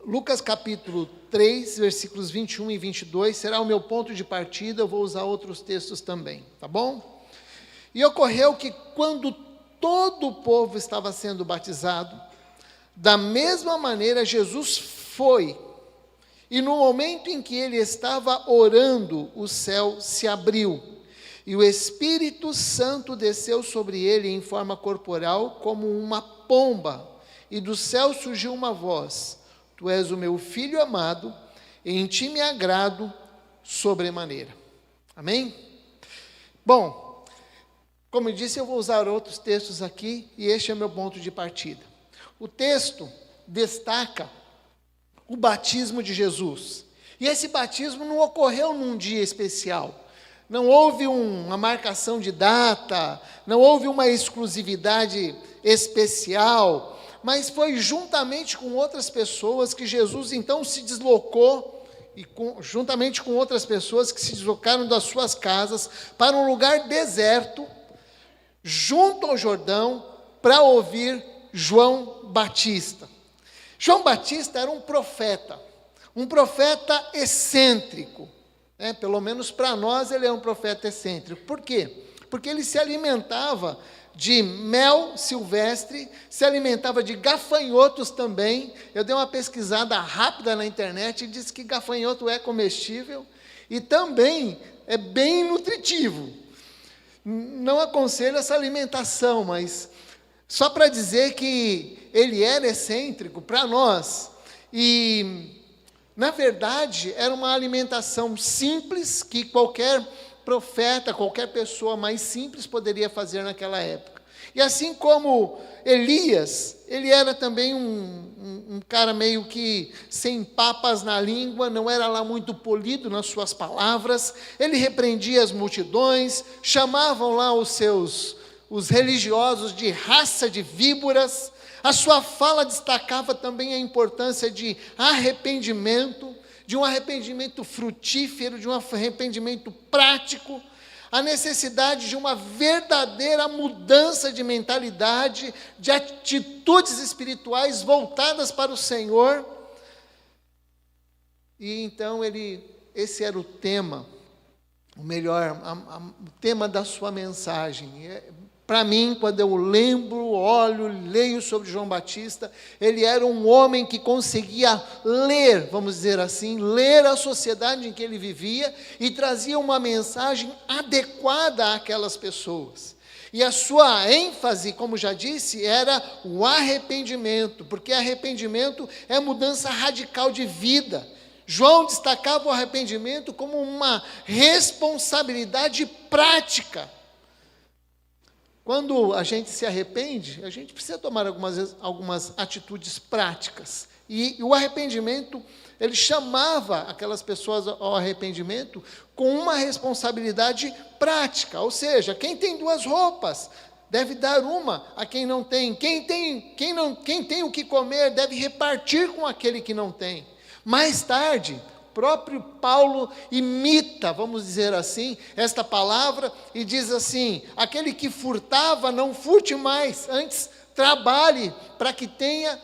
Lucas capítulo 3, versículos 21 e 22, será o meu ponto de partida, eu vou usar outros textos também, tá bom? E ocorreu que quando todo o povo estava sendo batizado, da mesma maneira Jesus foi, e no momento em que ele estava orando, o céu se abriu, e o Espírito Santo desceu sobre ele em forma corporal como uma pomba, e do céu surgiu uma voz: Tu és o meu filho amado, em ti me agrado sobremaneira. Amém? Bom, como eu disse, eu vou usar outros textos aqui, e este é meu ponto de partida. O texto destaca o batismo de Jesus. E esse batismo não ocorreu num dia especial. Não houve uma marcação de data, não houve uma exclusividade especial, mas foi juntamente com outras pessoas que Jesus então se deslocou, juntamente com outras pessoas que se deslocaram das suas casas para um lugar deserto, junto ao Jordão, para ouvir João Batista. João Batista era um profeta excêntrico, pelo menos para nós ele é um profeta excêntrico. Por quê? Porque ele se alimentava de mel silvestre, se alimentava de gafanhotos também. Eu dei uma pesquisada rápida na internet e disse que gafanhoto é comestível e também é bem nutritivo. Não aconselho essa alimentação, mas só para dizer que ele era excêntrico para nós. E, na verdade, era uma alimentação simples que qualquer profeta, qualquer pessoa mais simples poderia fazer naquela época. E assim como Elias, ele era também um cara meio que sem papas na língua, não era lá muito polido nas suas palavras, ele repreendia as multidões, chamavam lá os religiosos de raça de víboras. A sua fala destacava também a importância de arrependimento, de um arrependimento frutífero, de um arrependimento prático, a necessidade de uma verdadeira mudança de mentalidade, de atitudes espirituais voltadas para o Senhor. E então esse era o tema, o tema da sua mensagem. Para mim, quando eu lembro, olho, leio sobre João Batista, ele era um homem que conseguia ler, vamos dizer assim, ler a sociedade em que ele vivia e trazia uma mensagem adequada àquelas pessoas. E a sua ênfase, como já disse, era o arrependimento, porque arrependimento é mudança radical de vida. João destacava o arrependimento como uma responsabilidade prática. Quando a gente se arrepende, a gente precisa tomar algumas atitudes práticas. E o arrependimento, ele chamava aquelas pessoas ao arrependimento com uma responsabilidade prática. Ou seja, quem tem 2 roupas deve dar uma a quem não tem. Quem tem o que comer deve repartir com aquele que não tem. Mais tarde, próprio Paulo imita, vamos dizer assim, esta palavra e diz assim: aquele que furtava, não furte mais, antes trabalhe para que tenha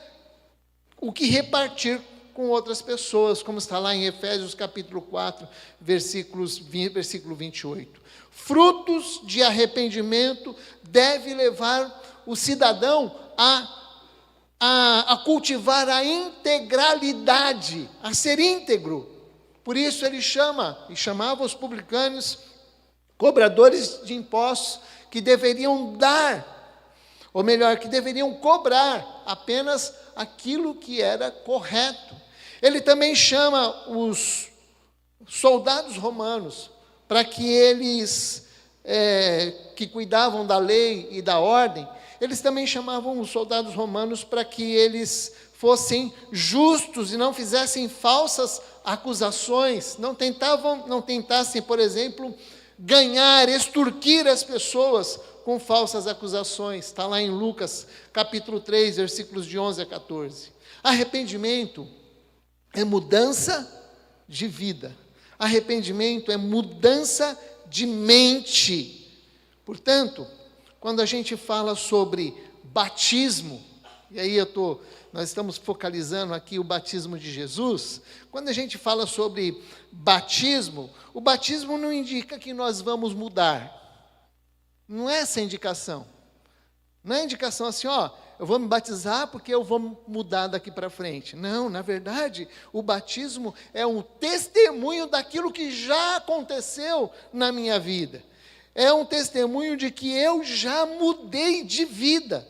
o que repartir com outras pessoas, como está lá em Efésios capítulo 4, versículo 28. Frutos de arrependimento deve levar o cidadão a cultivar a integralidade, a ser íntegro. Por isso ele chamava os publicanos, cobradores de impostos, que deveriam dar, ou melhor, que deveriam cobrar apenas aquilo que era correto. Ele também chama os soldados romanos, para que eles, que cuidavam da lei e da ordem, eles também chamavam os soldados romanos para que eles fossem justos e não fizessem falsas acusações, não tentassem, por exemplo, extorquir as pessoas com falsas acusações. Está lá em Lucas, capítulo 3, versículos de 11 a 14. Arrependimento é mudança de vida. Arrependimento é mudança de mente. Portanto, quando a gente fala sobre batismo, e aí nós estamos focalizando aqui o batismo de Jesus. Quando a gente fala sobre batismo, o batismo não indica que nós vamos mudar. Não é essa a indicação. Não é a indicação assim, eu vou me batizar porque eu vou mudar daqui para frente. Não, na verdade, o batismo é um testemunho daquilo que já aconteceu na minha vida. É um testemunho de que eu já mudei de vida.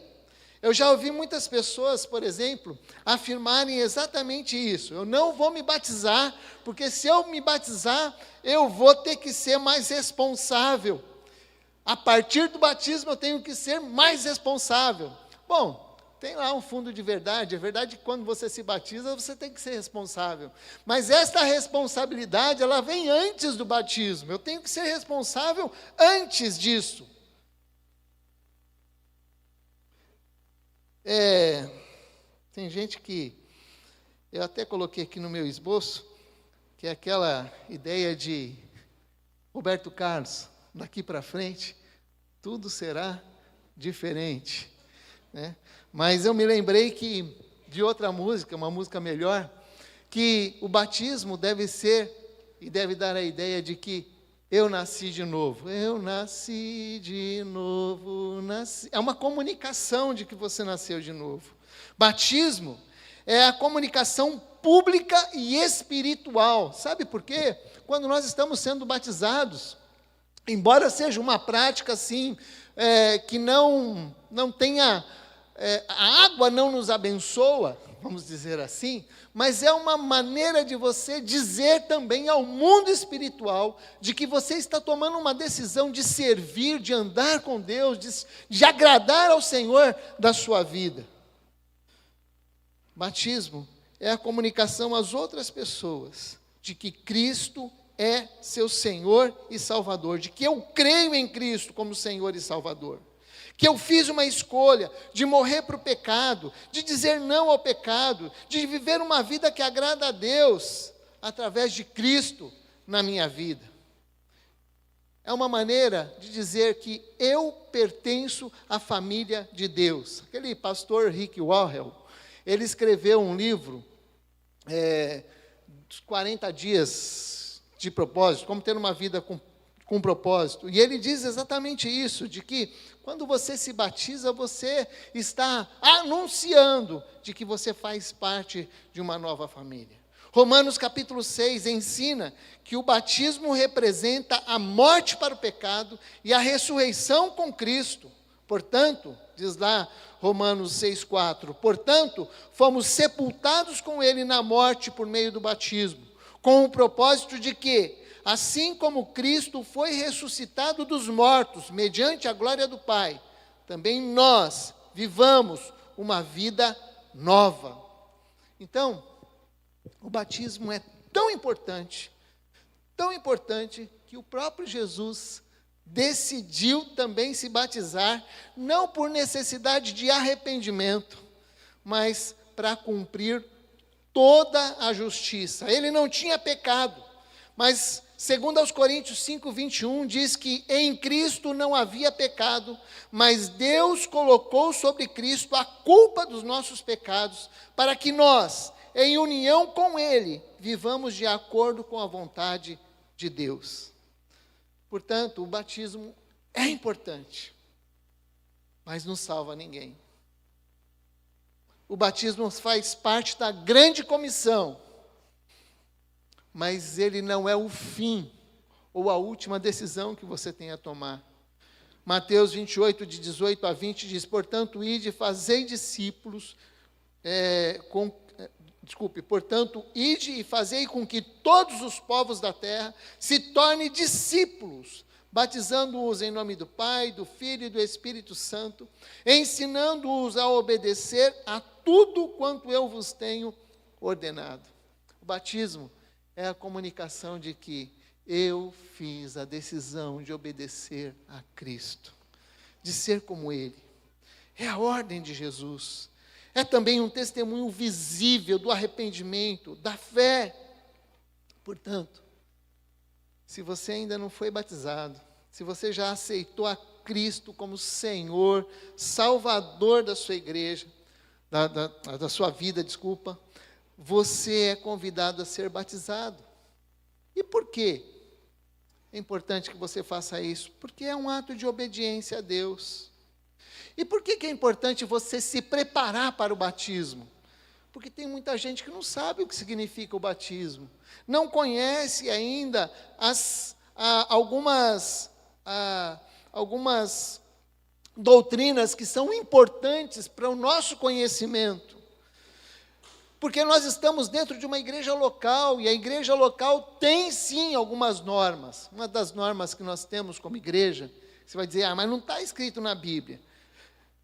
Eu já ouvi muitas pessoas, por exemplo, afirmarem exatamente isso. Eu não vou me batizar, porque se eu me batizar, eu vou ter que ser mais responsável. A partir do batismo eu tenho que ser mais responsável. Bom, tem lá um fundo de verdade. É verdade que quando você se batiza, você tem que ser responsável. Mas esta responsabilidade, ela vem antes do batismo. Eu tenho que ser responsável antes disso. Tem gente que, eu até coloquei aqui no meu esboço, que é aquela ideia de Roberto Carlos, daqui para frente, tudo será diferente, né? Mas eu me lembrei de outra música, uma música melhor, que o batismo deve ser, e deve dar a ideia de que eu nasci de novo. Eu nasci de novo, nasci. É uma comunicação de que você nasceu de novo. Batismo é a comunicação pública e espiritual. Sabe por quê? Quando nós estamos sendo batizados, embora seja uma prática assim, que não tenha, a água não nos abençoa, vamos dizer assim, mas é uma maneira de você dizer também ao mundo espiritual de que você está tomando uma decisão de servir, de andar com Deus, de agradar ao Senhor da sua vida. Batismo é a comunicação às outras pessoas de que Cristo é seu Senhor e Salvador, de que eu creio em Cristo como Senhor e Salvador, que eu fiz uma escolha de morrer para o pecado, de dizer não ao pecado, de viver uma vida que agrada a Deus, através de Cristo na minha vida. É uma maneira de dizer que eu pertenço à família de Deus. Aquele pastor Rick Warren, ele escreveu um livro, 40 dias de propósito, como ter uma vida com propósito. E ele diz exatamente isso, de que quando você se batiza, você está anunciando de que você faz parte de uma nova família. Romanos capítulo 6 ensina que o batismo representa a morte para o pecado e a ressurreição com Cristo. Portanto, diz lá Romanos 6,4, portanto, fomos sepultados com Ele na morte por meio do batismo, com o propósito de que, assim como Cristo foi ressuscitado dos mortos, mediante a glória do Pai, também nós vivamos uma vida nova. Então, o batismo é tão importante, que o próprio Jesus decidiu também se batizar, não por necessidade de arrependimento, mas para cumprir toda a justiça. Ele não tinha pecado, mas segundo aos Coríntios 5:21, diz que em Cristo não havia pecado, mas Deus colocou sobre Cristo a culpa dos nossos pecados, para que nós, em união com Ele, vivamos de acordo com a vontade de Deus. Portanto, o batismo é importante, mas não salva ninguém. O batismo faz parte da grande comissão, mas ele não é o fim ou a última decisão que você tem a tomar. Mateus 28, de 18 a 20, diz, portanto, ide e fazei discípulos, portanto, ide e fazei com que todos os povos da terra se tornem discípulos, batizando-os em nome do Pai, do Filho e do Espírito Santo, ensinando-os a obedecer a tudo quanto eu vos tenho ordenado. O batismo é a comunicação de que eu fiz a decisão de obedecer a Cristo, de ser como Ele. É a ordem de Jesus. É também um testemunho visível do arrependimento, da fé. Portanto, se você ainda não foi batizado, se você já aceitou a Cristo como Senhor, Salvador da sua igreja, da sua vida, desculpa, você é convidado a ser batizado. E por quê? É importante que você faça isso, porque é um ato de obediência a Deus. E por que é importante você se preparar para o batismo? Porque tem muita gente que não sabe o que significa o batismo, não conhece ainda algumas doutrinas que são importantes para o nosso conhecimento. Porque nós estamos dentro de uma igreja local, e a igreja local tem sim algumas normas. Uma das normas que nós temos como igreja, você vai dizer, mas não está escrito na Bíblia.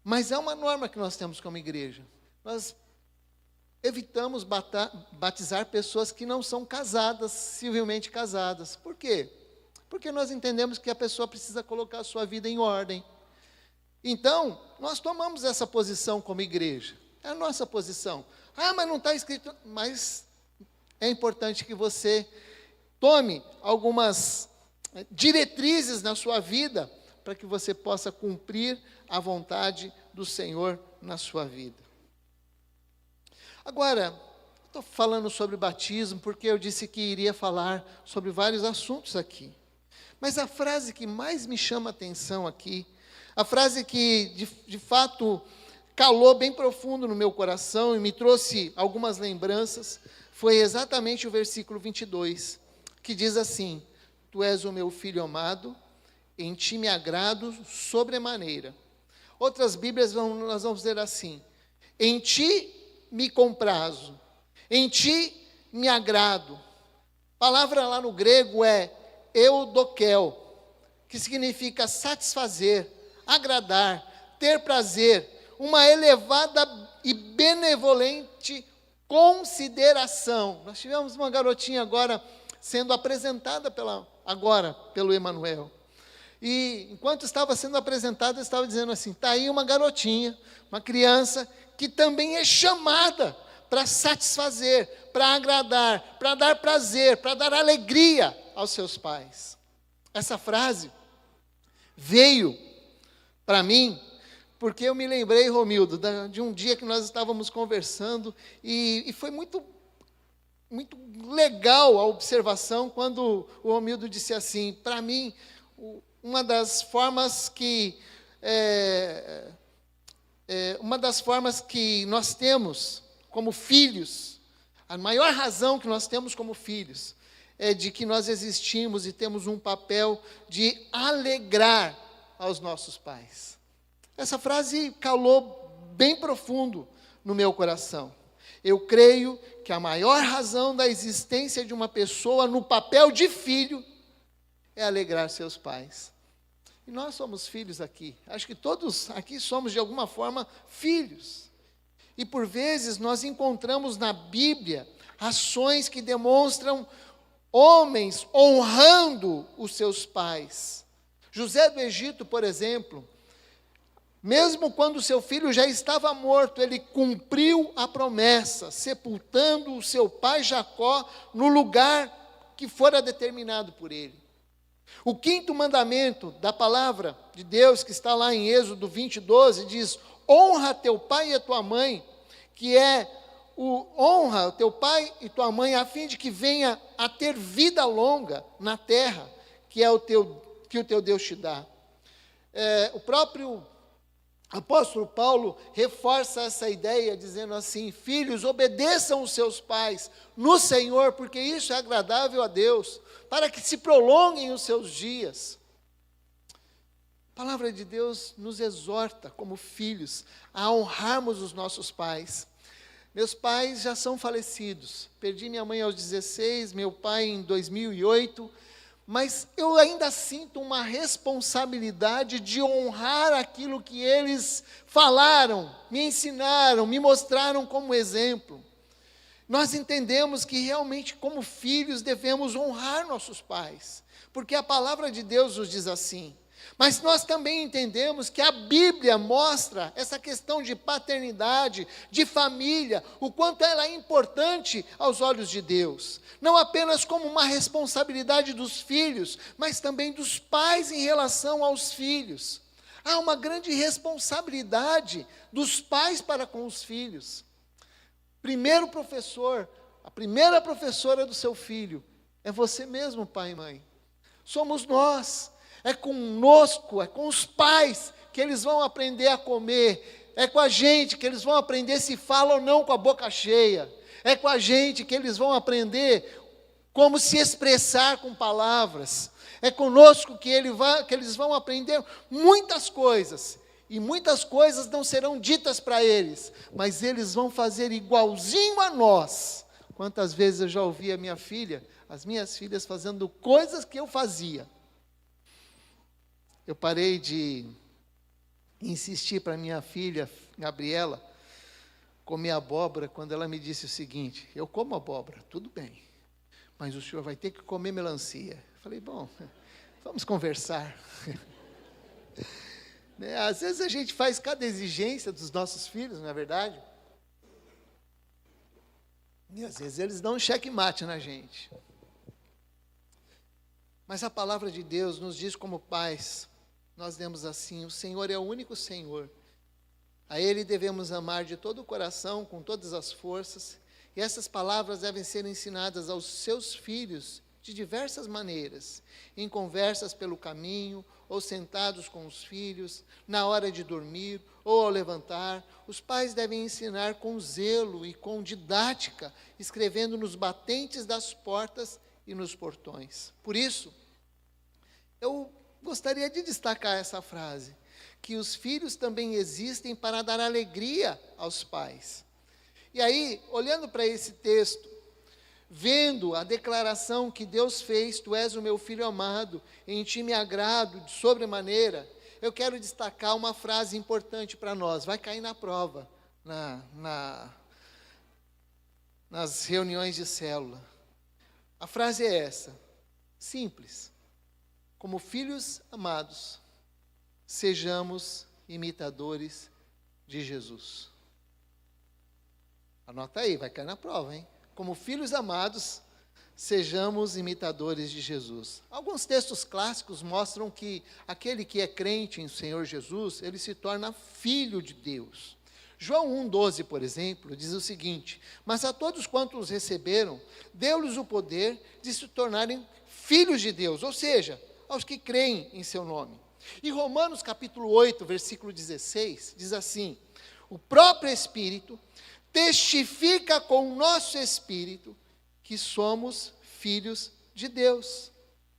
Mas é uma norma que nós temos como igreja. Nós evitamos batizar pessoas que não são casadas, civilmente casadas. Por quê? Porque nós entendemos que a pessoa precisa colocar a sua vida em ordem. Então, nós tomamos essa posição como igreja. É a nossa posição. Mas não está escrito. Mas é importante que você tome algumas diretrizes na sua vida para que você possa cumprir a vontade do Senhor na sua vida. Agora, estou falando sobre batismo porque eu disse que iria falar sobre vários assuntos aqui. Mas a frase que mais me chama a atenção aqui, a frase que de fato calou bem profundo no meu coração e me trouxe algumas lembranças, foi exatamente o versículo 22, que diz assim: Tu és o meu filho amado, em ti me agrado sobremaneira. Outras Bíblias nós vamos dizer assim: em ti me comprazo, em ti me agrado. A palavra lá no grego é eudokel, que significa satisfazer, agradar, ter prazer, uma elevada e benevolente consideração. Nós tivemos uma garotinha agora sendo apresentada pelo Emanuel. E enquanto estava sendo apresentada, estava dizendo assim: está aí uma garotinha, uma criança que também é chamada para satisfazer, para agradar, para dar prazer, para dar alegria aos seus pais. Essa frase veio para mim porque eu me lembrei, Romildo, de um dia que nós estávamos conversando e foi muito, muito legal a observação quando o Romildo disse assim: para mim, uma das formas que nós temos como filhos, a maior razão que nós temos como filhos, é de que nós existimos e temos um papel de alegrar aos nossos pais. Essa frase calou bem profundo no meu coração. Eu creio que a maior razão da existência de uma pessoa no papel de filho é alegrar seus pais. E nós somos filhos aqui. Acho que todos aqui somos, de alguma forma, filhos. E, por vezes, nós encontramos na Bíblia ações que demonstram homens honrando os seus pais. José do Egito, por exemplo, mesmo quando seu filho já estava morto, ele cumpriu a promessa, sepultando o seu pai Jacó no lugar que fora determinado por ele. O quinto mandamento da palavra de Deus, que está lá em Êxodo 20:12, diz: honra teu pai e a tua mãe, que é honra teu pai e tua mãe, a fim de que venha a ter vida longa na terra, que o teu Deus te dá. O próprio apóstolo Paulo reforça essa ideia, dizendo assim: filhos, obedeçam os seus pais no Senhor, porque isso é agradável a Deus, para que se prolonguem os seus dias. A palavra de Deus nos exorta, como filhos, a honrarmos os nossos pais. Meus pais já são falecidos. Perdi minha mãe aos 16, meu pai em 2008, mas eu ainda sinto uma responsabilidade de honrar aquilo que eles falaram, me ensinaram, me mostraram como exemplo. Nós entendemos que realmente, como filhos, devemos honrar nossos pais, porque a palavra de Deus nos diz assim. Mas nós também entendemos que a Bíblia mostra essa questão de paternidade, de família, o quanto ela é importante aos olhos de Deus. Não apenas como uma responsabilidade dos filhos, mas também dos pais em relação aos filhos. Há uma grande responsabilidade dos pais para com os filhos. Primeiro professor, a primeira professora do seu filho é você mesmo, pai e mãe. Somos nós. É conosco, é com os pais que eles vão aprender a comer. É com a gente que eles vão aprender se fala ou não com a boca cheia. É com a gente que eles vão aprender como se expressar com palavras. É conosco que eles vão aprender muitas coisas. E muitas coisas não serão ditas para eles, mas eles vão fazer igualzinho a nós. Quantas vezes eu já ouvi as minhas filhas fazendo coisas que eu fazia. Eu parei de insistir para minha filha, Gabriela, comer abóbora, quando ela me disse o seguinte: eu como abóbora, tudo bem, mas o senhor vai ter que comer melancia. Eu falei, bom, vamos conversar. Às vezes a gente faz cada exigência dos nossos filhos, não é verdade? E às vezes eles dão um checkmate na gente. Mas a palavra de Deus nos diz como pais, nós lemos assim: o Senhor é o único Senhor. A Ele devemos amar de todo o coração, com todas as forças. E essas palavras devem ser ensinadas aos seus filhos de diversas maneiras, em conversas pelo caminho, ou sentados com os filhos, na hora de dormir, ou ao levantar. Os pais devem ensinar com zelo e com didática, escrevendo nos batentes das portas e nos portões. Por isso, eu gostaria de destacar essa frase, que os filhos também existem para dar alegria aos pais. E aí, olhando para esse texto, vendo a declaração que Deus fez: tu és o meu filho amado, em ti me agrado de sobremaneira, eu quero destacar uma frase importante para nós, vai cair na prova, nas reuniões de célula. A frase é essa, simples: como filhos amados, sejamos imitadores de Jesus. Anota aí, vai cair na prova, hein? Como filhos amados, sejamos imitadores de Jesus. Alguns textos clássicos mostram que aquele que é crente em Senhor Jesus, ele se torna filho de Deus. João 1,12, por exemplo, diz o seguinte: mas a todos quantos receberam, deu-lhes o poder de se tornarem filhos de Deus, ou seja, aos que creem em seu nome. E Romanos capítulo 8, versículo 16, diz assim: o próprio Espírito testifica com o nosso espírito que somos filhos de Deus.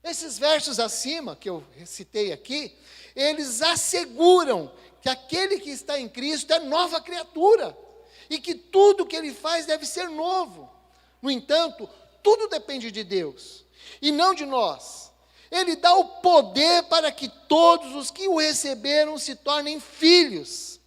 Esses versos acima, que eu citei aqui, eles asseguram que aquele que está em Cristo é nova criatura, e que tudo que ele faz deve ser novo. No entanto, tudo depende de Deus, e não de nós. Ele dá o poder para que todos os que o receberam se tornem filhos.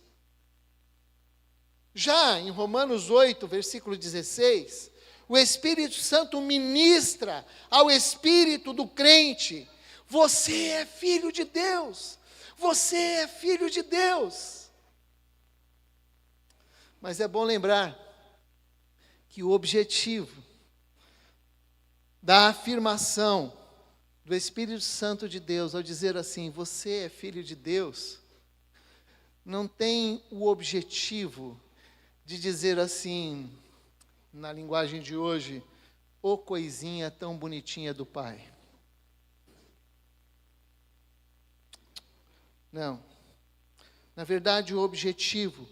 Já em Romanos 8, versículo 16, o Espírito Santo ministra ao espírito do crente: você é filho de Deus, você é filho de Deus. Mas é bom lembrar que o objetivo da afirmação do Espírito Santo de Deus, ao dizer assim, você é filho de Deus, não tem o objetivo de dizer assim, na linguagem de hoje, ô coisinha tão bonitinha do pai. Não. Na verdade, o objetivo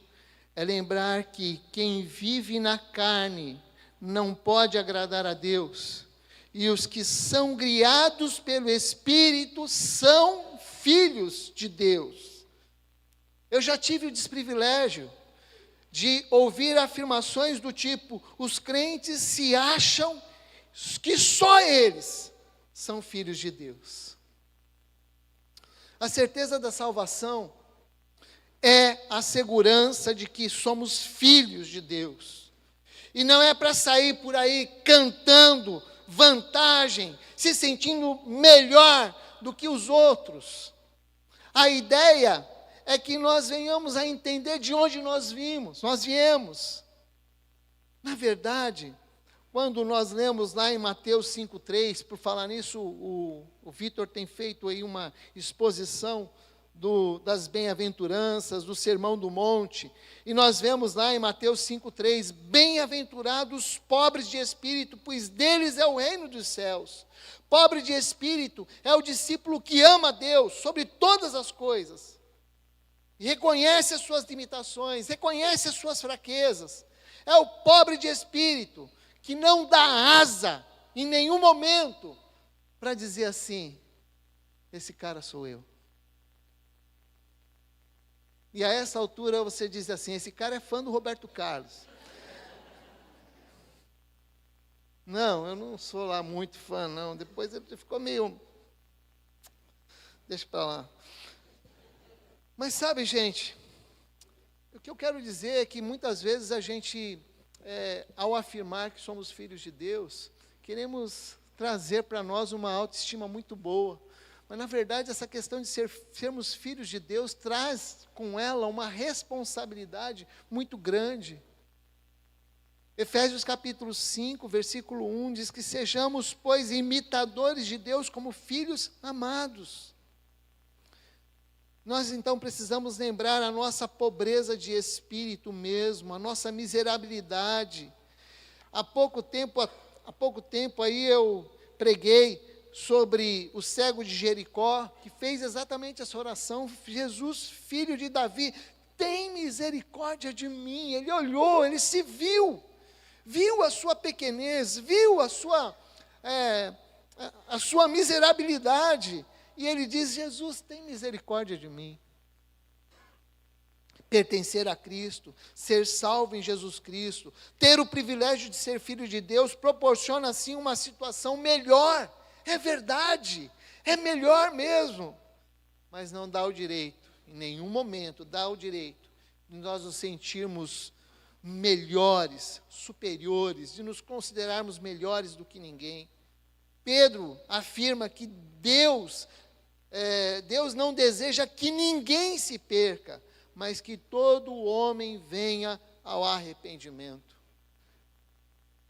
é lembrar que quem vive na carne não pode agradar a Deus, e os que são criados pelo Espírito são filhos de Deus. Eu já tive o desprivilégio de ouvir afirmações do tipo: os crentes se acham que só eles são filhos de Deus. A certeza da salvação é a segurança de que somos filhos de Deus. E não é para sair por aí cantando vantagem, se sentindo melhor do que os outros. A ideia é que nós venhamos a entender de onde nós viemos. Na verdade, quando nós lemos lá em Mateus 5,3, por falar nisso, o Vitor tem feito aí uma exposição das bem-aventuranças, do Sermão do Monte, e nós vemos lá em Mateus 5,3, bem-aventurados os pobres de espírito, pois deles é o reino dos céus. Pobre de espírito é o discípulo que ama a Deus sobre todas as coisas, reconhece as suas limitações, reconhece as suas fraquezas. É o pobre de espírito que não dá asa em nenhum momento para dizer assim: esse cara sou eu. E a essa altura você diz assim: esse cara é fã do Roberto Carlos. Não, eu não sou lá muito fã, não. Depois ele ficou meio... Deixa para lá. Mas sabe, gente, o que eu quero dizer é que muitas vezes a gente, ao afirmar que somos filhos de Deus, queremos trazer para nós uma autoestima muito boa. Mas, na verdade, essa questão de sermos filhos de Deus traz com ela uma responsabilidade muito grande. Efésios capítulo 5, versículo 1, diz que sejamos, pois, imitadores de Deus como filhos amados. Nós, então, precisamos lembrar a nossa pobreza de espírito mesmo, a nossa miserabilidade. Há pouco tempo aí eu preguei sobre o cego de Jericó, que fez exatamente essa oração: Jesus, filho de Davi, tem misericórdia de mim. Ele olhou, ele se viu a sua pequenez, viu a sua miserabilidade, e ele diz: Jesus, tem misericórdia de mim. Pertencer a Cristo, ser salvo em Jesus Cristo, ter o privilégio de ser filho de Deus, proporciona assim uma situação melhor. É verdade, é melhor mesmo, mas não dá o direito, em nenhum momento dá o direito de nós nos sentirmos melhores, superiores, de nos considerarmos melhores do que ninguém. Pedro afirma que Deus não deseja que ninguém se perca, mas que todo homem venha ao arrependimento.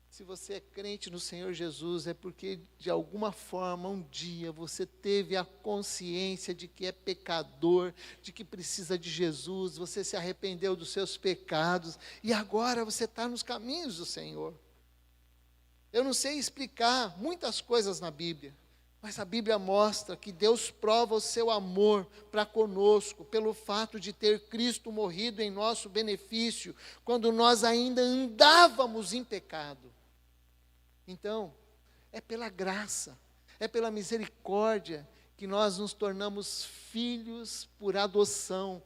Se você é crente no Senhor Jesus, é porque de alguma forma, um dia, você teve a consciência de que é pecador, de que precisa de Jesus, você se arrependeu dos seus pecados, e agora você está nos caminhos do Senhor. Eu não sei explicar muitas coisas na Bíblia, mas a Bíblia mostra que Deus prova o seu amor para conosco, pelo fato de ter Cristo morrido em nosso benefício, quando nós ainda andávamos em pecado. Então, é pela graça, é pela misericórdia que nós nos tornamos filhos por adoção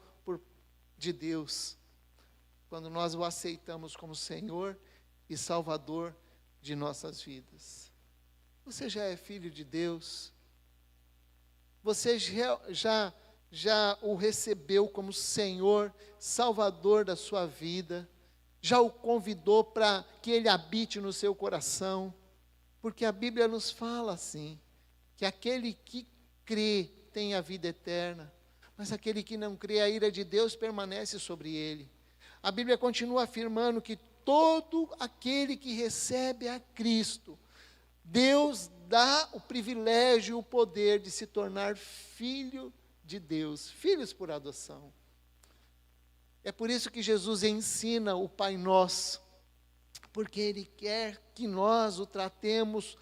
de Deus, quando nós o aceitamos como Senhor e Salvador de nossas vidas. Você já é filho de Deus? Você já o recebeu como Senhor, Salvador da sua vida? Já o convidou para que Ele habite no seu coração? Porque a Bíblia nos fala assim, que aquele que crê tem a vida eterna, mas aquele que não crê, a ira de Deus permanece sobre ele. A Bíblia continua afirmando que todo aquele que recebe a Cristo, Deus dá o privilégio, o poder de se tornar filho de Deus, filhos por adoção. É por isso que Jesus ensina o Pai Nosso, porque Ele quer que nós o tratemos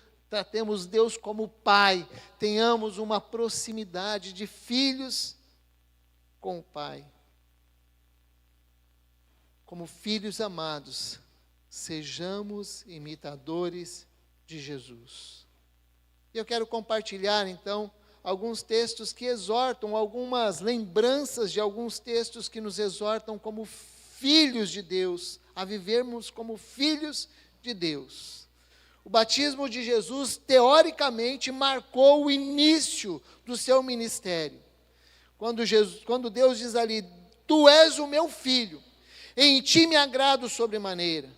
Deus como Pai, tenhamos uma proximidade de filhos com o Pai. Como filhos amados, sejamos imitadores de Jesus. E eu quero compartilhar, então, alguns textos que exortam, algumas lembranças de alguns textos que nos exortam como filhos de Deus, a vivermos como filhos de Deus. O batismo de Jesus, teoricamente, marcou o início do seu ministério. Quando Deus diz ali: Tu és o meu filho, em ti me agrado sobremaneira.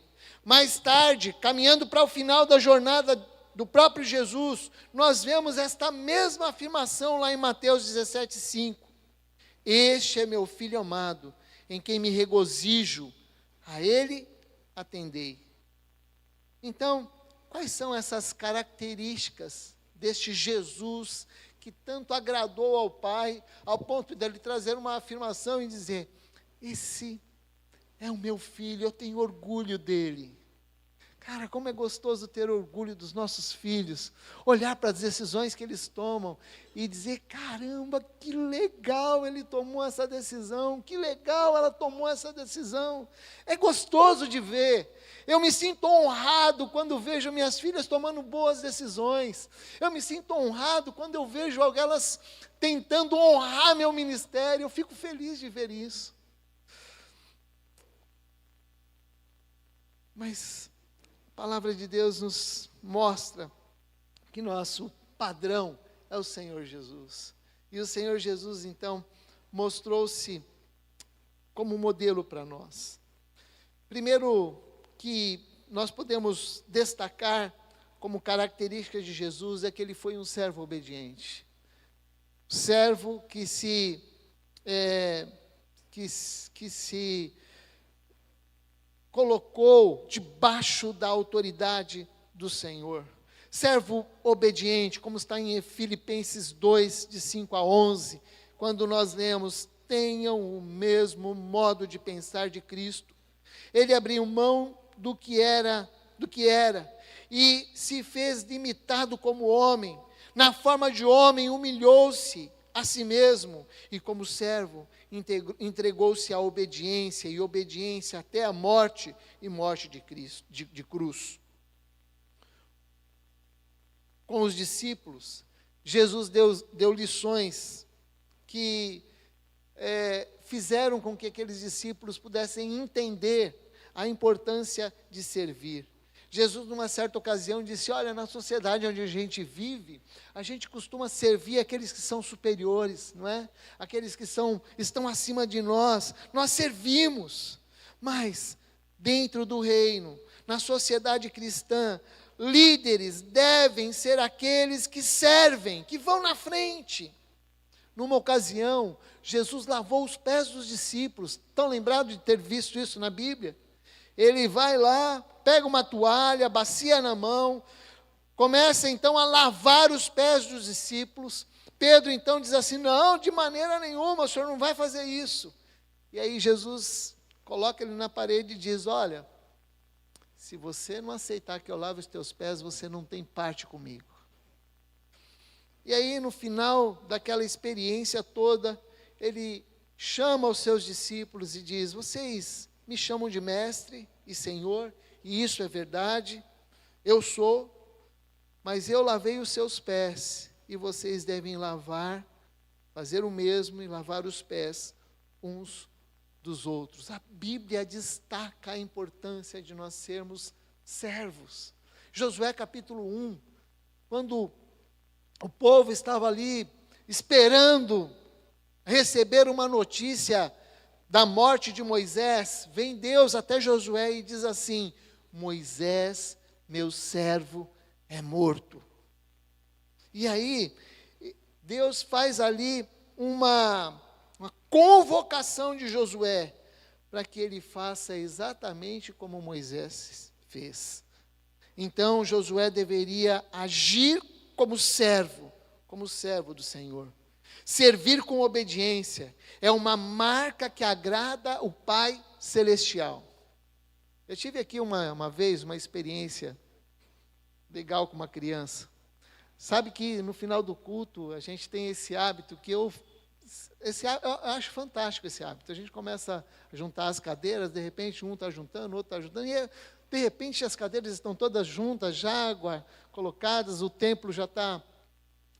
Mais tarde, caminhando para o final da jornada do próprio Jesus, nós vemos esta mesma afirmação lá em Mateus 17:5. Este é meu filho amado, em quem me regozijo, a ele atendei. Então, quais são essas características deste Jesus que tanto agradou ao pai, ao ponto dele trazer uma afirmação e dizer: esse é o meu filho, eu tenho orgulho dele. Cara, como é gostoso ter orgulho dos nossos filhos, olhar para as decisões que eles tomam e dizer: caramba, que legal ele tomou essa decisão, que legal ela tomou essa decisão. É gostoso de ver. Eu me sinto honrado quando vejo minhas filhas tomando boas decisões. Eu me sinto honrado quando eu vejo elas tentando honrar meu ministério. Eu fico feliz de ver isso. Mas a palavra de Deus nos mostra que nosso padrão é o Senhor Jesus. E o Senhor Jesus, então, mostrou-se como modelo para nós. Primeiro que nós podemos destacar como característica de Jesus é que ele foi um servo obediente. Servo que se colocou debaixo da autoridade do Senhor. Servo obediente, como está em Filipenses 2, de 5 a 11, quando nós lemos: tenham o mesmo modo de pensar de Cristo. Ele abriu mão do que era, e se fez limitado como homem. Na forma de homem, humilhou-se a si mesmo, e como servo, entregou-se à obediência, e obediência até a morte, e morte de Cristo, de cruz. Com os discípulos, Jesus deu lições que fizeram com que aqueles discípulos pudessem entender a importância de servir. Jesus, numa certa ocasião, disse: olha, na sociedade onde a gente vive, a gente costuma servir aqueles que são superiores, não é? Aqueles que estão acima de nós servimos. Mas, dentro do reino, na sociedade cristã, líderes devem ser aqueles que servem, que vão na frente. Numa ocasião, Jesus lavou os pés dos discípulos. Estão lembrados de ter visto isso na Bíblia? Ele vai lá, pega uma toalha, bacia na mão, começa então a lavar os pés dos discípulos. Pedro então diz assim: não, de maneira nenhuma, o senhor não vai fazer isso. E aí Jesus coloca ele na parede e diz: olha, se você não aceitar que eu lave os teus pés, você não tem parte comigo. E aí no final daquela experiência toda, ele chama os seus discípulos e diz: vocês me chamam de mestre e senhor, e isso é verdade, eu sou, mas eu lavei os seus pés, e vocês devem fazer o mesmo e lavar os pés uns dos outros. A Bíblia destaca a importância de nós sermos servos. Josué capítulo 1, quando o povo estava ali esperando receber uma notícia da morte de Moisés, vem Deus até Josué e diz assim: Moisés, meu servo, é morto. E aí, Deus faz ali uma convocação de Josué, para que ele faça exatamente como Moisés fez. Então, Josué deveria agir como servo do Senhor. Servir com obediência é uma marca que agrada o Pai Celestial. Eu tive aqui uma vez uma experiência legal com uma criança. Sabe que no final do culto a gente tem esse hábito que eu acho fantástico esse hábito. A gente começa a juntar as cadeiras, de repente um está juntando, o outro está juntando, e de repente as cadeiras estão todas juntas, já colocadas, o templo já está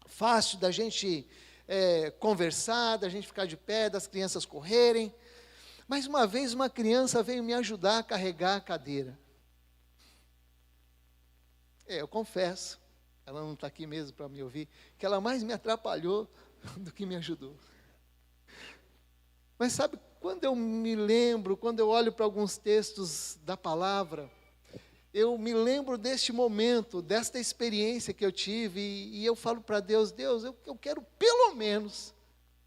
fácil da gente conversar, da gente ficar de pé, das crianças correrem. Mas uma vez uma criança veio me ajudar a carregar a cadeira. Eu confesso, ela não está aqui mesmo para me ouvir, que ela mais me atrapalhou do que me ajudou. Mas sabe, quando eu olho para alguns textos da palavra, eu me lembro deste momento, desta experiência que eu tive, e eu falo para Deus: Deus, eu quero pelo menos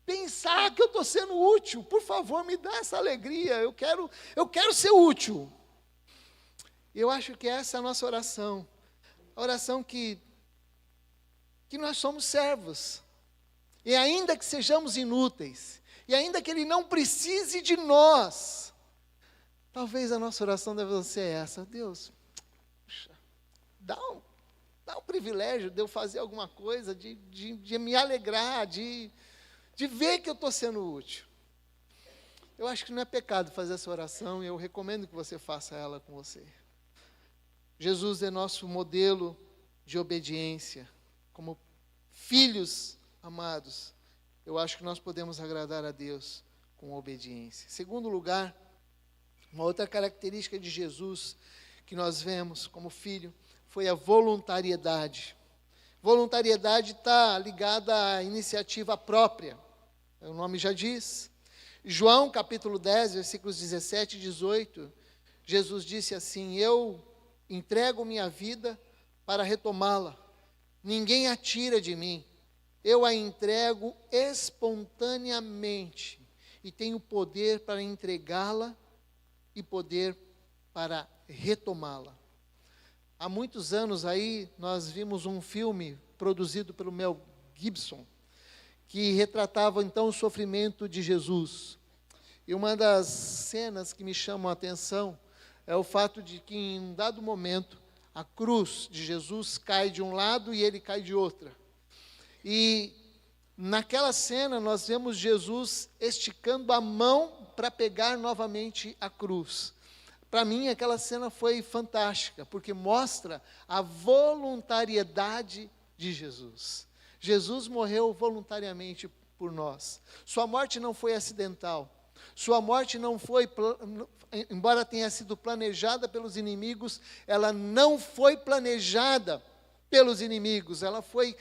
pensar que eu estou sendo útil. Por favor, me dá essa alegria, eu quero ser útil. Eu acho que essa é a nossa oração, a oração que nós somos servos, e ainda que sejamos inúteis, e ainda que Ele não precise de nós, talvez a nossa oração deve ser essa: Deus, puxa, dá um privilégio de eu fazer alguma coisa, de me alegrar, de ver que eu estou sendo útil. Eu acho que não é pecado fazer essa oração, e eu recomendo que você faça ela com você. Jesus é nosso modelo de obediência. Como filhos amados, eu acho que nós podemos agradar a Deus com obediência. Em segundo lugar, uma outra característica de Jesus que nós vemos como filho foi a voluntariedade. Voluntariedade está ligada à iniciativa própria, o nome já diz. João capítulo 10, versículos 17 e 18, Jesus disse assim: eu entrego minha vida para retomá-la. Ninguém a tira de mim. Eu a entrego espontaneamente e tenho poder para entregá-la e poder para retomá-la. Há muitos anos aí, nós vimos um filme produzido pelo Mel Gibson, que retratava então o sofrimento de Jesus. E uma das cenas que me chamam a atenção é o fato de que em um dado momento, a cruz de Jesus cai de um lado e ele cai de outra. E naquela cena nós vemos Jesus esticando a mão para pegar novamente a cruz. Para mim aquela cena foi fantástica, porque mostra a voluntariedade de Jesus. Jesus morreu voluntariamente por nós. Sua morte não foi acidental. Sua morte não foi, embora tenha sido planejada pelos inimigos, ela não foi planejada pelos inimigos, ela foi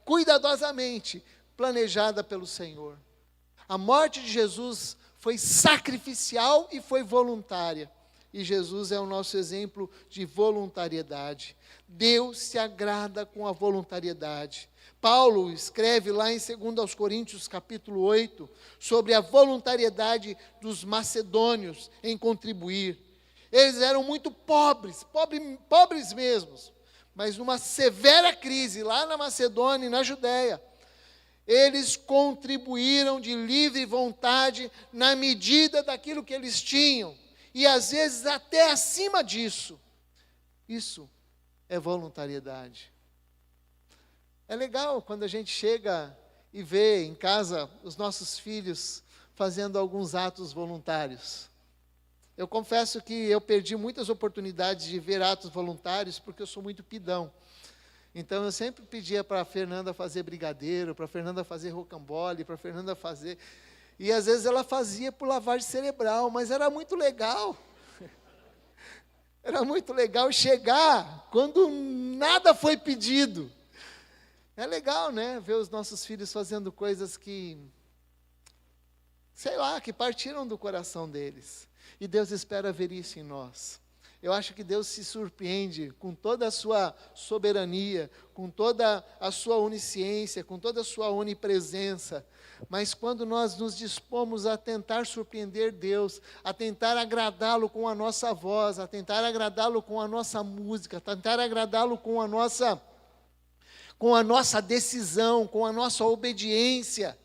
cuidadosamente planejada pelo Senhor. A morte de Jesus foi sacrificial e foi voluntária. E Jesus é o nosso exemplo de voluntariedade. Deus se agrada com a voluntariedade. Paulo escreve lá em 2 Coríntios capítulo 8, sobre a voluntariedade dos macedônios em contribuir. Eles eram muito pobres mesmos, mas numa severa crise lá na Macedônia e na Judéia, eles contribuíram de livre vontade na medida daquilo que eles tinham, e às vezes até acima disso. Isso é voluntariedade. É legal quando a gente chega e vê em casa os nossos filhos fazendo alguns atos voluntários. Eu confesso que eu perdi muitas oportunidades de ver atos voluntários porque eu sou muito pidão. Então eu sempre pedia para a Fernanda fazer brigadeiro, para a Fernanda fazer rocambole, para a Fernanda fazer... E às vezes ela fazia por lavagem cerebral, mas era muito legal. Era muito legal chegar quando nada foi pedido. É legal, né, ver os nossos filhos fazendo coisas que, sei lá, que partiram do coração deles. E Deus espera ver isso em nós. Eu acho que Deus se surpreende com toda a sua soberania, com toda a sua onisciência, com toda a sua onipresença. Mas quando nós nos dispomos a tentar surpreender Deus, a tentar agradá-lo com a nossa voz, a tentar agradá-lo com a nossa música, a tentar agradá-lo com a nossa decisão, com a nossa obediência,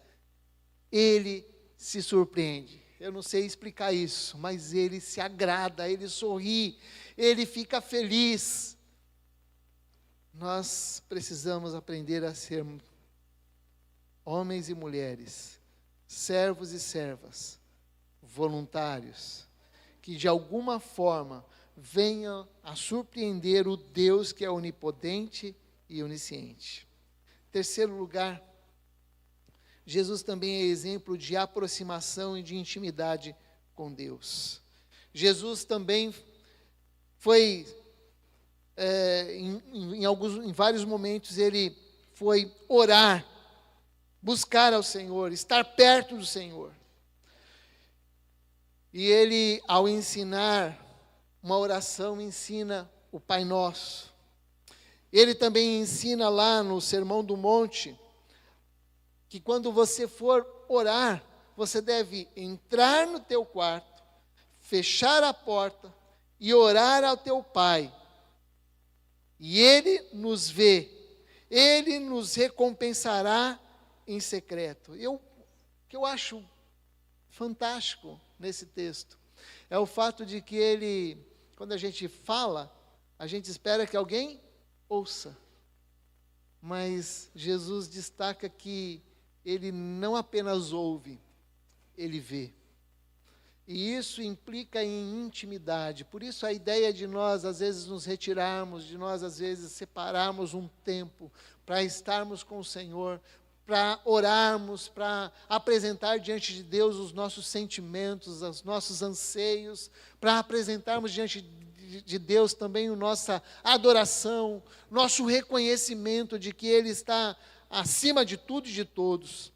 Ele se surpreende. Eu não sei explicar isso, mas Ele se agrada, Ele sorri, Ele fica feliz. Nós precisamos aprender a ser homens e mulheres, servos e servas, voluntários, que de alguma forma venham a surpreender o Deus que é onipotente e onisciente. Terceiro lugar, Jesus também é exemplo de aproximação e de intimidade com Deus. Jesus também foi, em vários momentos, ele foi orar, buscar ao Senhor, estar perto do Senhor. E ele, ao ensinar uma oração, ensina o Pai Nosso. Ele também ensina lá no Sermão do Monte, que quando você for orar, você deve entrar no teu quarto, fechar a porta e orar ao teu Pai. E Ele nos vê, Ele nos recompensará em secreto. O que eu acho fantástico nesse texto é o fato de que ele, quando a gente fala, a gente espera que alguém ouça. Mas Jesus destaca que ele não apenas ouve, ele vê. E isso implica em intimidade. Por isso a ideia de nós, às vezes, nos retirarmos, de nós, às vezes, separarmos um tempo para estarmos com o Senhor, para orarmos, para apresentar diante de Deus os nossos sentimentos, os nossos anseios, para apresentarmos diante de Deus também a nossa adoração, nosso reconhecimento de que Ele está acima de tudo e de todos.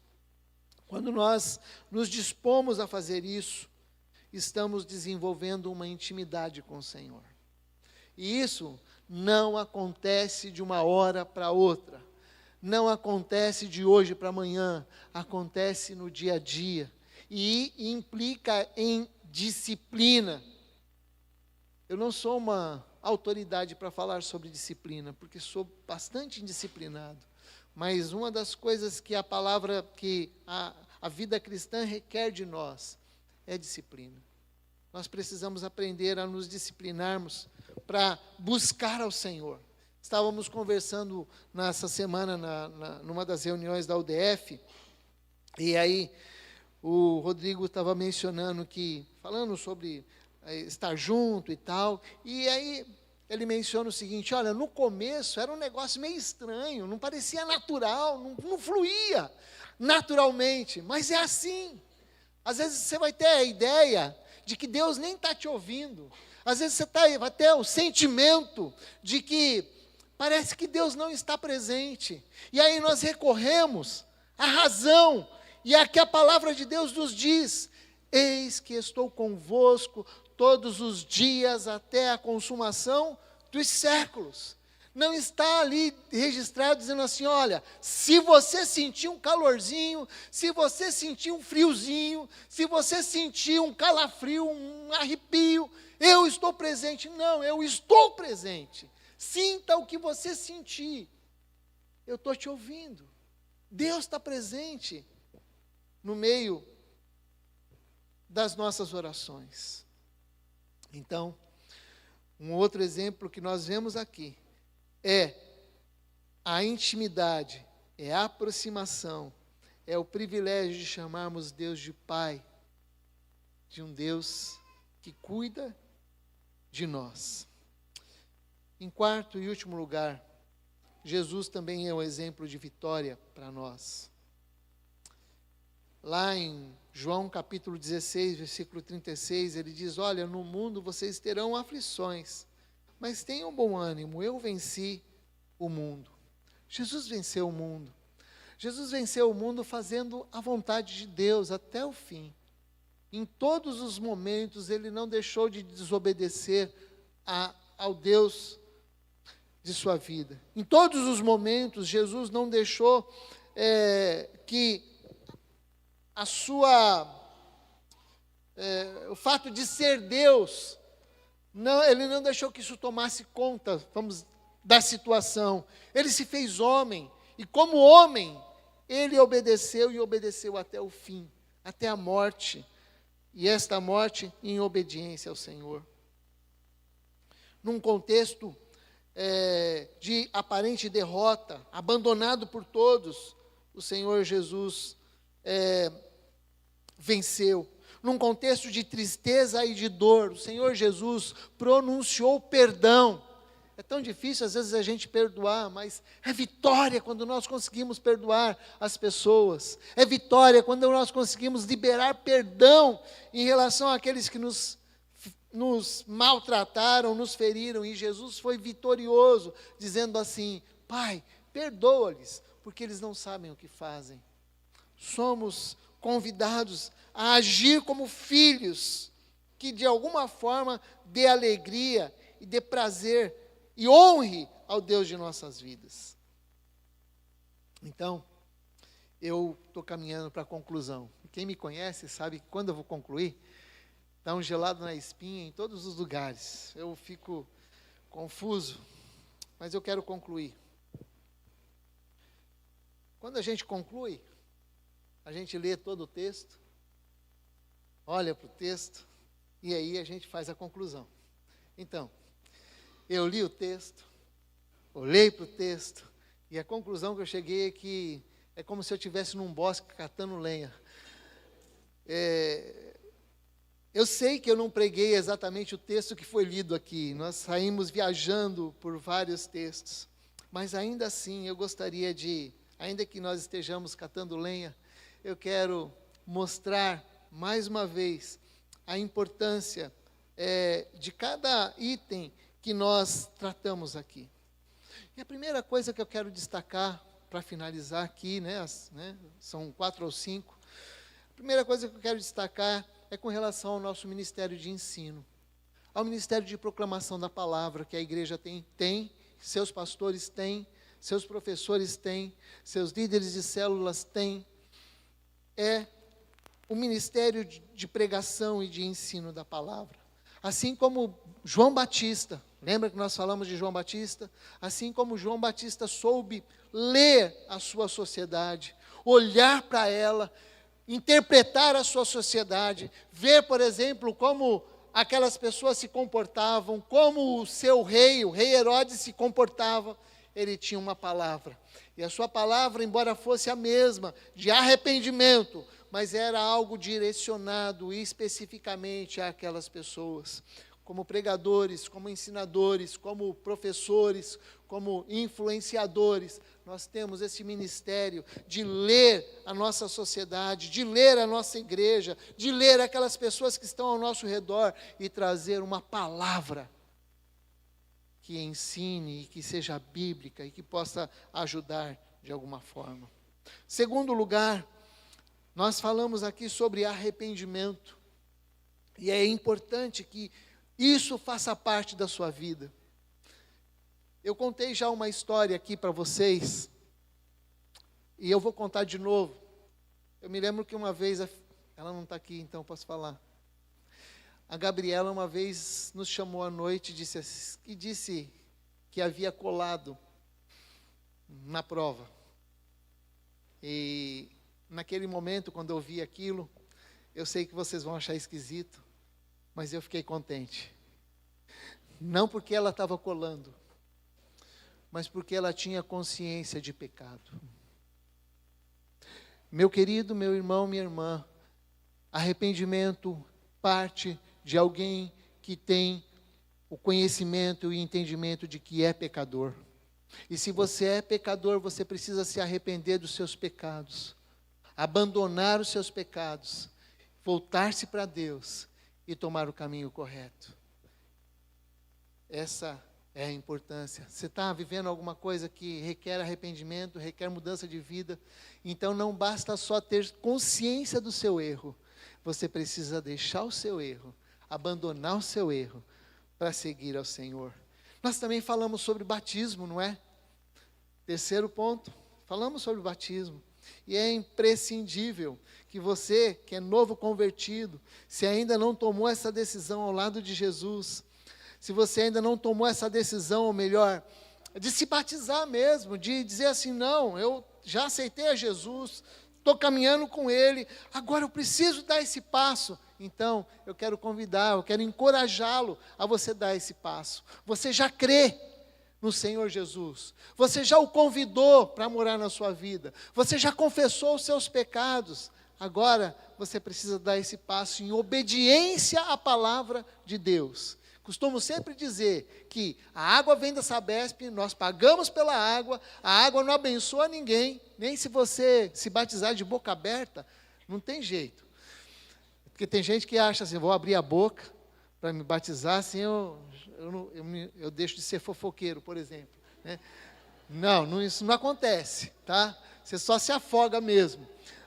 Quando nós nos dispomos a fazer isso, estamos desenvolvendo uma intimidade com o Senhor. E isso não acontece de uma hora para outra. Não acontece de hoje para amanhã. Acontece no dia a dia. E implica em disciplina. Eu não sou uma autoridade para falar sobre disciplina, porque sou bastante indisciplinado. Mas uma das coisas que a palavra, que a vida cristã requer de nós, é disciplina. Nós precisamos aprender a nos disciplinarmos para buscar ao Senhor. Estávamos conversando nessa semana, numa das reuniões da UDF, e aí o Rodrigo estava mencionando falando sobre estar junto e tal, e aí ele menciona o seguinte: olha, no começo era um negócio meio estranho, não parecia natural, não fluía naturalmente, mas é assim. Às vezes você vai ter a ideia de que Deus nem está te ouvindo. Às vezes você vai ter o sentimento de que parece que Deus não está presente. E aí nós recorremos à razão, e é que a palavra de Deus nos diz: eis que estou convosco todos os dias até a consumação dos séculos. Não está ali registrado dizendo assim: olha, se você sentir um calorzinho, se você sentir um friozinho, se você sentir um calafrio, um arrepio, eu estou presente. Não, eu estou presente. Sinta o que você sentir. Eu estou te ouvindo. Deus está presente no meio das nossas orações. Então, um outro exemplo que nós vemos aqui é a intimidade, é a aproximação, é o privilégio de chamarmos Deus de Pai, de um Deus que cuida de nós. Em quarto e último lugar, Jesus também é um exemplo de vitória para nós. Lá em João capítulo 16, versículo 36, ele diz: olha, no mundo vocês terão aflições, mas tenham bom ânimo, eu venci o mundo. Jesus venceu o mundo. Jesus venceu o mundo fazendo a vontade de Deus até o fim. Em todos os momentos, ele não deixou de desobedecer ao Deus de sua vida. Em todos os momentos, Jesus não deixou que o fato de ser Deus, ele não deixou que isso tomasse conta, da situação. Ele se fez homem, e como homem, ele obedeceu e obedeceu até o fim, até a morte, e esta morte em obediência ao Senhor. Num contexto de aparente derrota, abandonado por todos, o Senhor Jesus venceu. Num contexto de tristeza e de dor, o Senhor Jesus pronunciou perdão. É tão difícil às vezes a gente perdoar, mas é vitória quando nós conseguimos perdoar as pessoas. É vitória quando nós conseguimos liberar perdão em relação àqueles que nos maltrataram, nos feriram. E Jesus foi vitorioso, dizendo assim: Pai, perdoa-lhes, porque eles não sabem o que fazem. Somos convidados a agir como filhos, que de alguma forma dê alegria e dê prazer e honre ao Deus de nossas vidas. Então, eu estou caminhando para a conclusão. Quem me conhece sabe que quando eu vou concluir, dá um gelado na espinha em todos os lugares. Eu fico confuso, mas eu quero concluir. Quando a gente conclui, a gente lê todo o texto, olha para o texto, e aí a gente faz a conclusão. Então, eu li o texto, olhei para o texto, e a conclusão que eu cheguei é que é como se eu estivesse num bosque catando lenha. Eu sei que eu não preguei exatamente o texto que foi lido aqui, nós saímos viajando por vários textos, mas ainda assim eu gostaria de, ainda que nós estejamos catando lenha, eu quero mostrar mais uma vez a importância de cada item que nós tratamos aqui. E a primeira coisa que eu quero destacar, para finalizar aqui, são 4 ou 5, a primeira coisa que eu quero destacar é com relação ao nosso ministério de ensino, ao ministério de proclamação da palavra que a igreja tem, seus pastores têm, seus professores têm, seus líderes de células têm, é o ministério de pregação e de ensino da palavra. Assim como João Batista, lembra que nós falamos de João Batista? Assim como João Batista soube ler a sua sociedade, olhar para ela, interpretar a sua sociedade, ver, por exemplo, como aquelas pessoas se comportavam, como o seu rei, o rei Herodes se comportava, ele tinha uma palavra. E a sua palavra, embora fosse a mesma, de arrependimento, mas era algo direcionado especificamente àquelas pessoas. Como pregadores, como ensinadores, como professores, como influenciadores, nós temos esse ministério de ler a nossa sociedade, de ler a nossa igreja, de ler aquelas pessoas que estão ao nosso redor e trazer uma palavra que ensine e que seja bíblica e que possa ajudar de alguma forma. Segundo lugar, nós falamos aqui sobre arrependimento, e é importante que isso faça parte da sua vida. Eu contei já uma história aqui para vocês, e eu vou contar de novo. Eu me lembro que uma vez, ela não está aqui, então posso falar. A Gabriela uma vez nos chamou à noite e disse que havia colado na prova. E naquele momento, quando eu vi aquilo, eu sei que vocês vão achar esquisito, mas eu fiquei contente. Não porque ela estava colando, mas porque ela tinha consciência de pecado. Meu querido, meu irmão, minha irmã, arrependimento parte de alguém que tem o conhecimento e o entendimento de que é pecador. E se você é pecador, você precisa se arrepender dos seus pecados, abandonar os seus pecados, voltar-se para Deus e tomar o caminho correto. Essa é a importância. Você está vivendo alguma coisa que requer arrependimento, requer mudança de vida, então não basta só ter consciência do seu erro, você precisa deixar o seu erro, abandonar o seu erro, para seguir ao Senhor. Nós também falamos sobre batismo, não é? Terceiro ponto, falamos sobre batismo. E é imprescindível que você, que é novo convertido, se ainda não tomou essa decisão ao lado de Jesus, se você ainda não tomou essa decisão, ou melhor, de se batizar mesmo, de dizer assim, não, eu já aceitei a Jesus, estou caminhando com Ele, agora eu preciso dar esse passo. Então, eu quero convidar, eu quero encorajá-lo a você dar esse passo. Você já crê no Senhor Jesus, você já o convidou para morar na sua vida, você já confessou os seus pecados, agora você precisa dar esse passo em obediência à palavra de Deus. Costumo sempre dizer que a água vem da Sabesp, nós pagamos pela água, a água não abençoa ninguém, nem se você se batizar de boca aberta, não tem jeito. Porque tem gente que acha assim, vou abrir a boca para me batizar, assim eu deixo de ser fofoqueiro, por exemplo. Né? Não, isso não acontece, tá? Você só se afoga mesmo,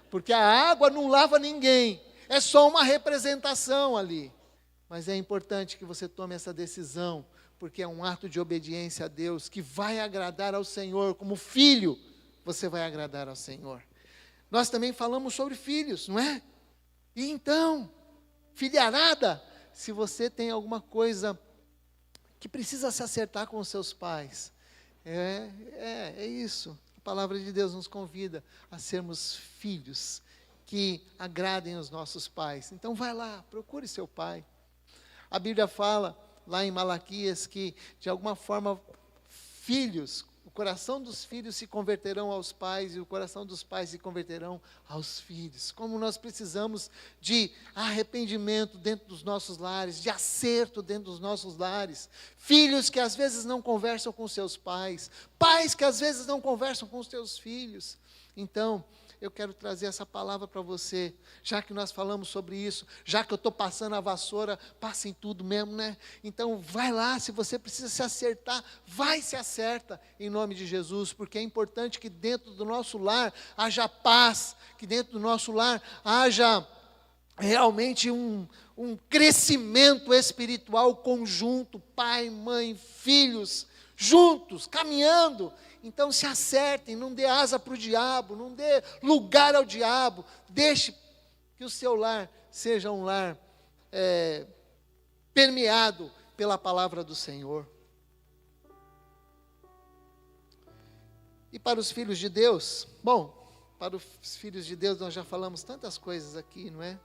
porque a água não lava ninguém, é só uma representação ali. Mas é importante que você tome essa decisão, porque é um ato de obediência a Deus, que vai agradar ao Senhor, como filho, você vai agradar ao Senhor. Nós também falamos sobre filhos, não é? E então, filharada, se você tem alguma coisa que precisa se acertar com os seus pais, é isso. A palavra de Deus nos convida a sermos filhos que agradem os nossos pais. Então vai lá, procure seu pai. A Bíblia fala lá em Malaquias que, de alguma forma, o coração dos filhos se converterão aos pais e o coração dos pais se converterão aos filhos. Como nós precisamos de arrependimento dentro dos nossos lares, de acerto dentro dos nossos lares. Filhos que às vezes não conversam com seus pais, pais que às vezes não conversam com os seus filhos. Então, eu quero trazer essa palavra para você, já que nós falamos sobre isso, já que eu estou passando a vassoura, passa em tudo mesmo, né? Então, vai lá, se você precisa se acertar, vai se acerta, em nome de Jesus, porque é importante que dentro do nosso lar haja paz, que dentro do nosso lar haja realmente um crescimento espiritual conjunto, pai, mãe, filhos, juntos, caminhando. Então se acertem, não dê asa para o diabo, não dê lugar ao diabo, deixe que o seu lar seja um lar permeado pela palavra do Senhor. E para os filhos de Deus, bom, para os filhos de Deus nós já falamos tantas coisas aqui, não é?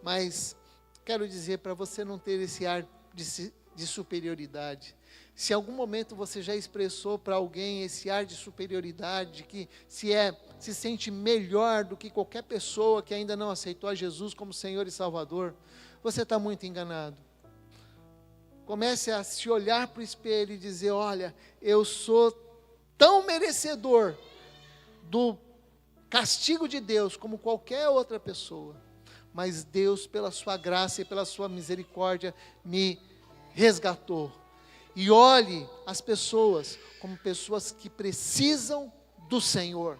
Mas quero dizer, para você não ter esse ar de superioridade, se em algum momento você já expressou para alguém esse ar de superioridade, que se sente melhor do que qualquer pessoa que ainda não aceitou a Jesus como Senhor e Salvador, você está muito enganado. Comece a se olhar para o espelho e dizer: olha, eu sou tão merecedor do castigo de Deus como qualquer outra pessoa, mas Deus, pela sua graça e pela sua misericórdia, me resgatou. E olhe as pessoas como pessoas que precisam do Senhor,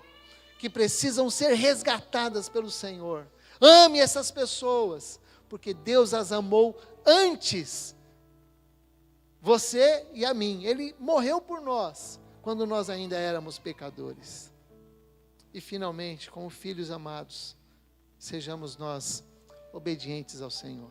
que precisam ser resgatadas pelo Senhor. Ame essas pessoas, porque Deus as amou antes, você e a mim. Ele morreu por nós, quando nós ainda éramos pecadores. E finalmente, como filhos amados, sejamos nós obedientes ao Senhor.